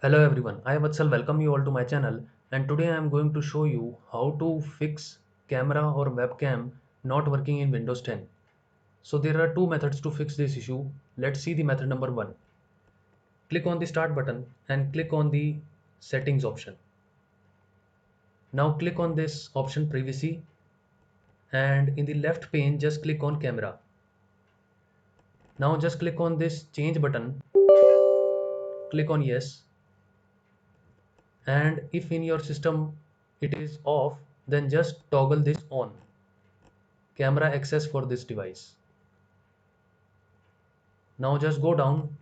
Hello everyone, I Vatsal welcome you all to my channel, and today I am going to show you how to fix camera or webcam not working in Windows 10. So there are two methods to fix this issue. Let's see the method number 1. Click on the start button and click on the settings option. Now click on this option privacy, and in the left pane just click on camera. Now just click on this change button, click on yes, and if in your system it is off, then just toggle this on, camera access for this device. Now just go down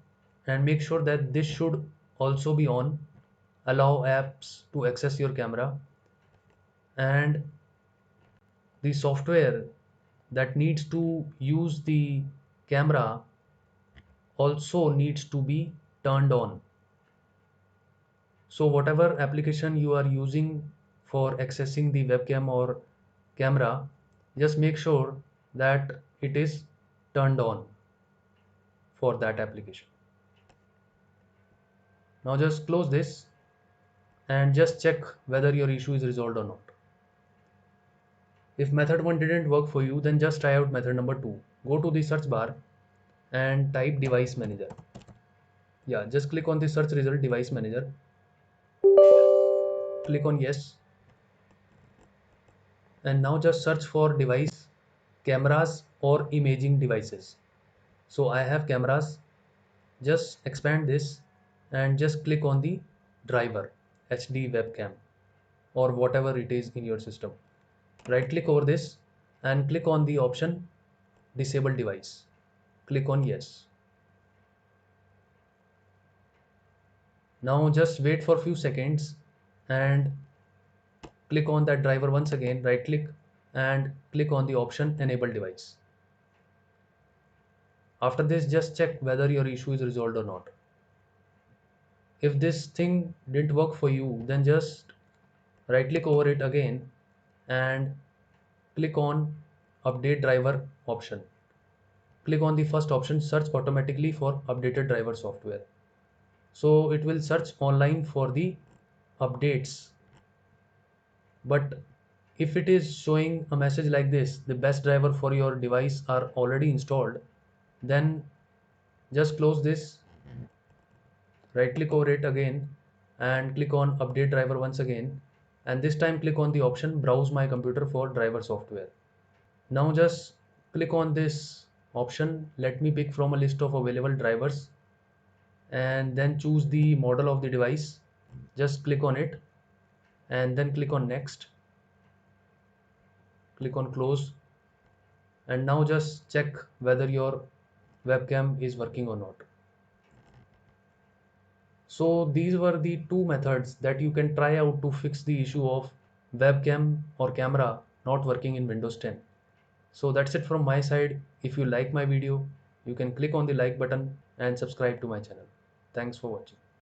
and make sure that this should also be on, allow apps to access your camera, and the software that needs to use the camera also needs to be turned on. So whatever application you are using for accessing the webcam or camera, just make sure that it is turned on for that application. Now just close this and just check whether your issue is resolved or not. If method 1 didn't work for you, then just try out method number 2. Go to the search bar and type device manager. Yeah, just click on the search result device manager. Click on yes, and now just search for device, cameras or imaging devices. So I have cameras. Just expand this and just click on the driver HD webcam or whatever it is in your system. Right click over this and click on the option disable device. Click on yes. Now just wait for a few seconds and click on that driver once again, right click and click on the option enable device. After this just check whether your issue is resolved or not. If this thing didn't work for you, then just right click over it again and click on update driver option. Click on the first option, search automatically for updated driver software. So it will search online for the updates, but if it is showing a message like this, the best driver for your device are already installed, then just close this, right click over it again and click on update driver once again, and this time click on the option browse my computer for driver software. Now just click on this option, let me pick from a list of available drivers, and then choose the model of the device. Just click on it and then click on next, click on close, and now just check whether your webcam is working or not. So these were the two methods that you can try out to fix the issue of webcam or camera not working in Windows 10. So that's it from my side. If you like my video, you can click on the like button and subscribe to my channel. Thanks for watching.